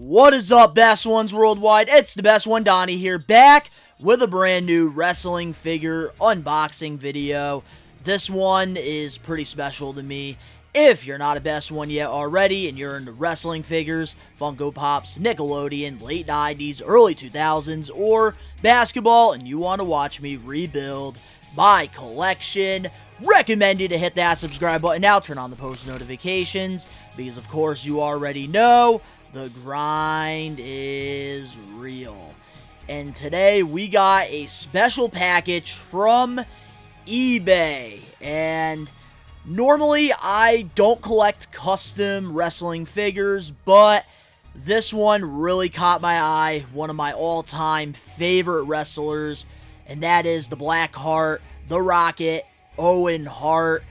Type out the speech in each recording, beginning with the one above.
What is up, best ones worldwide? It's the best one, Donnie here, back with a brand new wrestling figure unboxing video. This one is pretty special to me. If you're not a best one yet already and you're into wrestling figures, Funko Pops, Nickelodeon, late 90s, early 2000s, or basketball, and you want to watch me rebuild my collection, recommend you to hit that subscribe button now, turn on the post notifications, because of course you already know the grind is real. And today we got a special package from eBay. And normally I don't collect custom wrestling figures, but this one really caught my eye. One of my all-time favorite wrestlers, and that is the Black Heart, the Rocket, Owen Hart.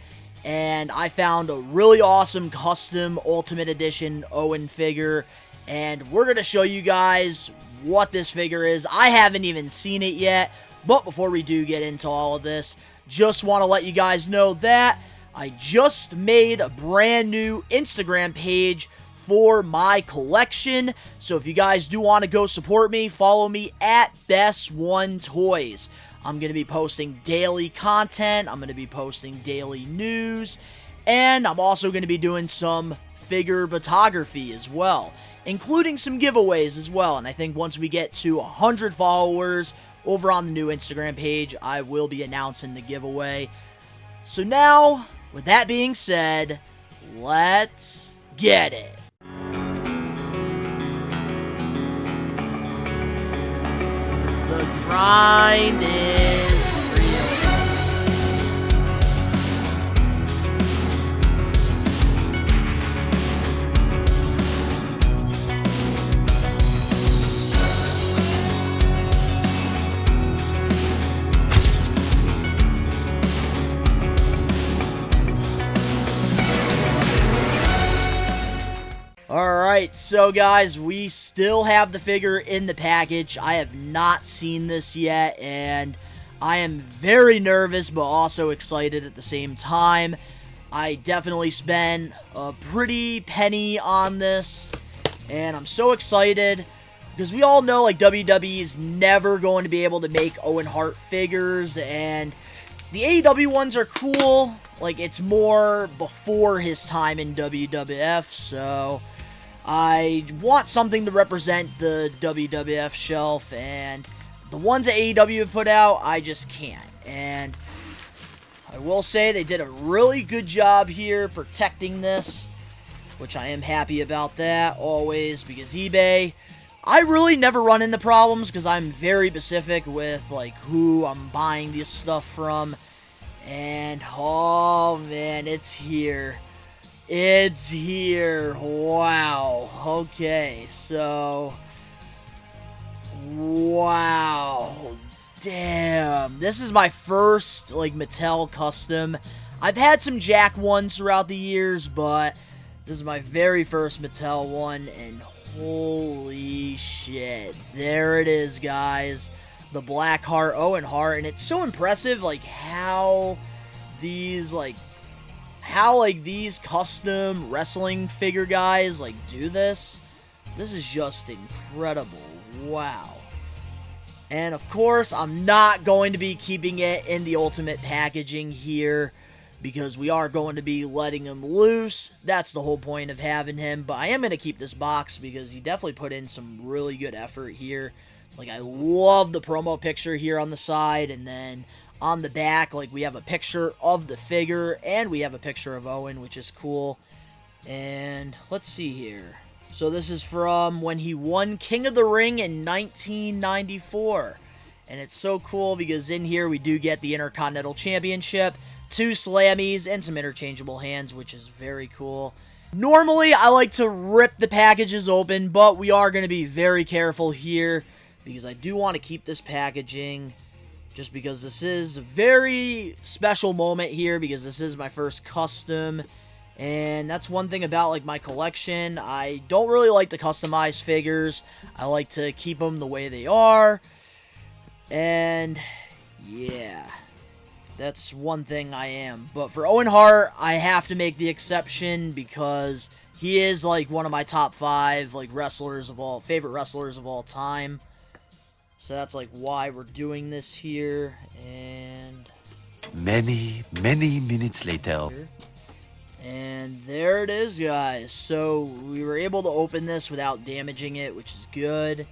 And I found a really awesome custom Ultimate Edition Owen figure, and we're going to show you guys what this figure is. I haven't even seen it yet, but before we do get into all of this, just want to let you guys know that I just made a brand new Instagram page for my collection. So if you guys do want to go support me, follow me at Best One Toys. I'm going to be posting daily content, I'm going to be posting daily news, and I'm also going to be doing some figure photography as well, including some giveaways as well. And I think once we get to 100 followers over on the new Instagram page, I will be announcing the giveaway. So now, with that being said, let's get it. The grind is real. Alright, so guys, we still have the figure in the package. I have not seen this yet, and I am very nervous, but also excited at the same time. I definitely spent a pretty penny on this, and I'm so excited, because we all know, like, WWE is never going to be able to make Owen Hart figures, and the AEW ones are cool. Like, it's more before his time in WWF, so I want something to represent the WWF shelf, and the ones that AEW have put out, I just can't. And I will say they did a really good job here protecting this, which I am happy about that, always, because eBay, I really never run into problems, because I'm very specific with, like, who I'm buying this stuff from. And, oh man, it's here. It's here. Wow. Okay, so wow. Damn. This is my first, like, Mattel custom. I've had some Jack ones throughout the years, but this is my very first Mattel one, and holy shit. There it is, guys. The Black Heart, Owen Hart, and it's so impressive, like, how these custom wrestling figure guys, like, do this. This is just incredible. Wow. And, of course, I'm not going to be keeping it in the ultimate packaging here, because we are going to be letting him loose. That's the whole point of having him. But I am going to keep this box, because he definitely put in some really good effort here. Like, I love the promo picture here on the side, and then on the back, like, we have a picture of the figure, and we have a picture of Owen, which is cool. And let's see here. So this is from when he won King of the Ring in 1994. And it's so cool, because in here we do get the Intercontinental Championship, 2 Slammies, and some interchangeable hands, which is very cool. Normally, I like to rip the packages open, but we are going to be very careful here, because I do want to keep this packaging, just because this is a very special moment here, because this is my first custom, and that's one thing about, like, my collection. I don't really like to customize figures. I like to keep them the way they are, and yeah, that's one thing I am. But for Owen Hart, I have to make the exception, because he is like one of my top 5 like favorite wrestlers of all time. So that's like why we're doing this here. And many minutes later. And there it is, guys. So we were able to open this without damaging it, which is good.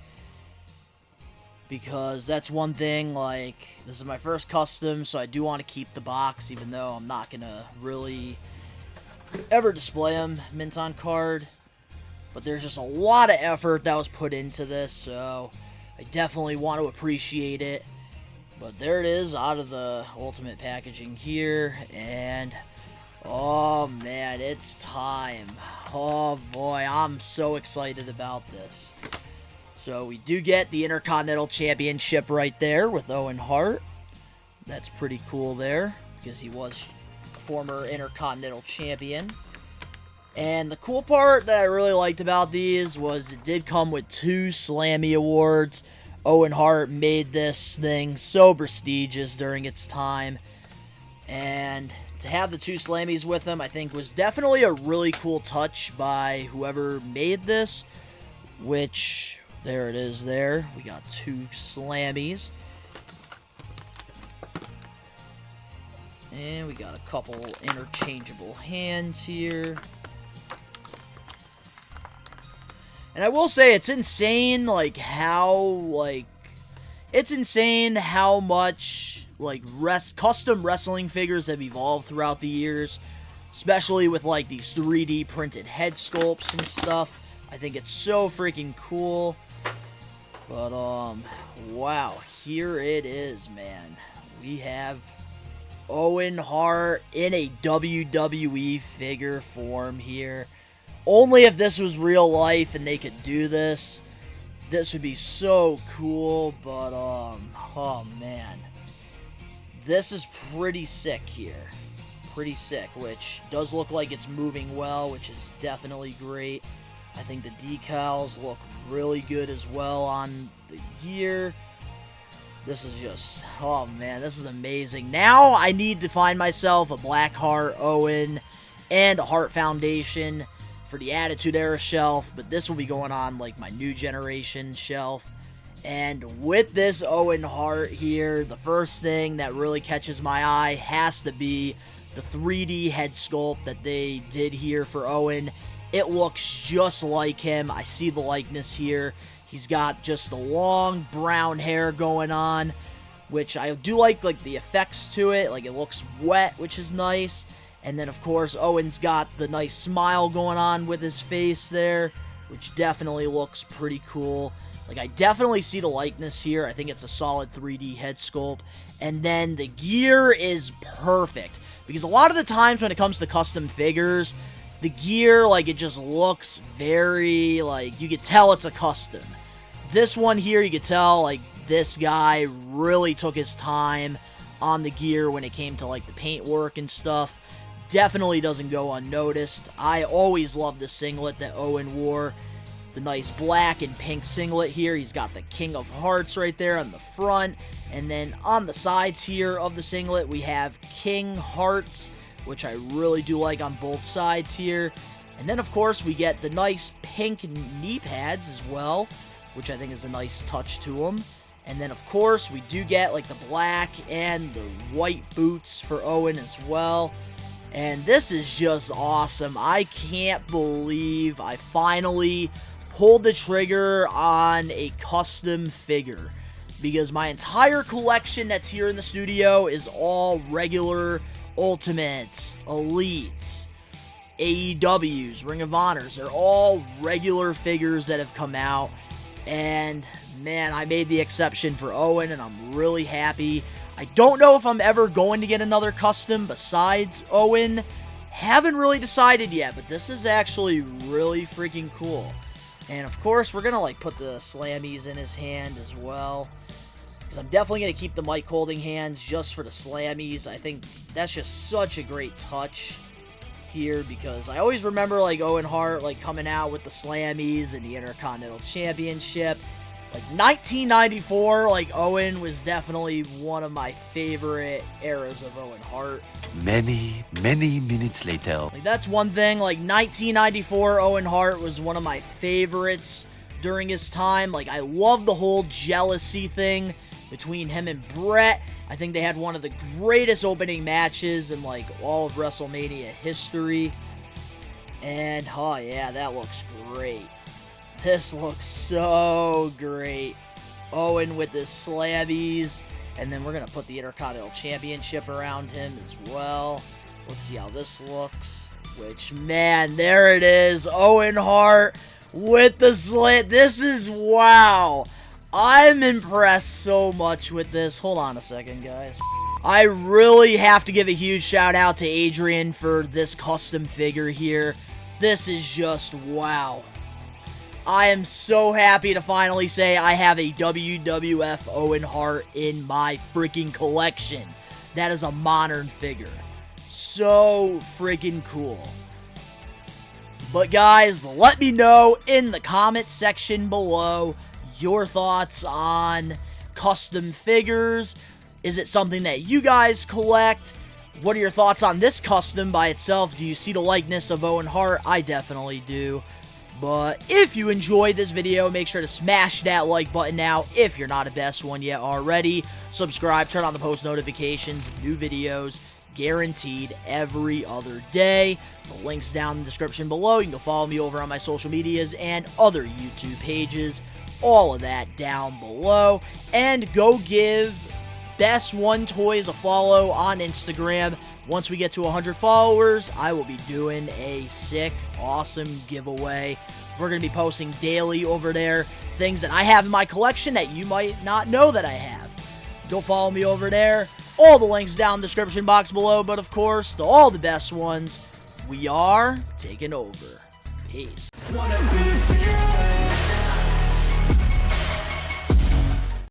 Because that's one thing, like, this is my first custom, so I do want to keep the box, even though I'm not going to really ever display them mint on card. But there's just a lot of effort that was put into this, so I definitely want to appreciate it. But there it is, out of the Ultimate packaging here, and oh man, it's time. Oh boy, I'm so excited about this. So we do get the Intercontinental Championship right there with Owen Hart. That's pretty cool there, because he was former Intercontinental Champion. And the cool part that I really liked about these was it did come with 2 Slammy Awards. Owen Hart made this thing so prestigious during its time. And to have the 2 Slammies with him, I think was definitely a really cool touch by whoever made this. Which, there it is there. We got 2 Slammies. And we got a couple interchangeable hands here. And I will say, it's insane, like, it's insane how much, like, custom wrestling figures have evolved throughout the years. Especially with, like, these 3D printed head sculpts and stuff. I think it's so freaking cool. But, wow, here it is, man. We have Owen Hart in a WWE figure form here. Only if this was real life and they could do this. This would be so cool, but, oh man. This is pretty sick here. Pretty sick, which does look like it's moving well, which is definitely great. I think the decals look really good as well on the gear. This is just, oh man, this is amazing. Now I need to find myself a Black Heart Owen and a Hart Foundation for the Attitude Era shelf, but this will be going on like my new generation shelf. And with this Owen Hart here, the first thing that really catches my eye has to be the 3D head sculpt that they did here for Owen. It looks just like him. I see the likeness here. He's got just the long brown hair going on, which I do like the effects to it. Like, it looks wet, which is nice. And then, of course, Owen's got the nice smile going on with his face there, which definitely looks pretty cool. Like, I definitely see the likeness here. I think it's a solid 3D head sculpt. And then the gear is perfect. Because a lot of the times when it comes to custom figures, the gear, like, it just looks very, like, you could tell it's a custom. This one here, you could tell, like, this guy really took his time on the gear when it came to, like, the paint work and stuff. Definitely doesn't go unnoticed. I always love the singlet that Owen wore. The nice black and pink singlet here. He's got the King of Hearts right there on the front. And then on the sides here of the singlet, we have King Hearts, which I really do like on both sides here. And then, of course, we get the nice pink knee pads as well, which I think is a nice touch to them. And then, of course, we do get, like, the black and the white boots for Owen as well. And this is just awesome. I can't believe I finally pulled the trigger on a custom figure. Because my entire collection that's here in the studio is all regular Ultimate, Elite, AEWs, Ring of Honors. They're all regular figures that have come out. And, man, I made the exception for Owen, and I'm really happy. I don't know if I'm ever going to get another custom besides Owen. Haven't really decided yet, but this is actually really freaking cool. And, of course, we're going to, like, put the Slammies in his hand as well. Because I'm definitely going to keep the mic holding hands just for the Slammies. I think that's just such a great touch here, because I always remember, like, Owen Hart, like, coming out with the Slammies and the Intercontinental Championship. Like 1994, like Owen was definitely one of my favorite eras of Owen Hart. Many, many minutes later. Like that's one thing, like 1994 Owen Hart was one of my favorites during his time. Like I love the whole jealousy thing between him and Brett. I think they had one of the greatest opening matches in like all of WrestleMania history. And oh yeah, that looks great. This looks so great. Owen with his slabbies. And then we're going to put the Intercontinental Championship around him as well. Let's see how this looks. Which, man, there it is. Owen Hart with the slit. This is, wow. I'm impressed so much with this. Hold on a second, guys. I really have to give a huge shout out to Adrian for this custom figure here. This is just, wow. I am so happy to finally say I have a WWF Owen Hart in my freaking collection. That is a modern figure. So freaking cool. But guys, let me know in the comment section below your thoughts on custom figures. Is it something that you guys collect? What are your thoughts on this custom by itself? Do you see the likeness of Owen Hart? I definitely do. But if you enjoyed this video, make sure to smash that like button now if you're not a best one yet already. Subscribe, turn on the post notifications, new videos guaranteed every other day. The link's down in the description below. You can go follow me over on my social medias and other YouTube pages. All of that down below. And go give Best One Toys a follow on Instagram. Once we get to 100 followers, I will be doing a sick, awesome giveaway. We're going to be posting daily over there, things that I have in my collection that you might not know that I have. Go follow me over there. All the links down in the description box below, but of course, to all the best ones, we are taking over. Peace.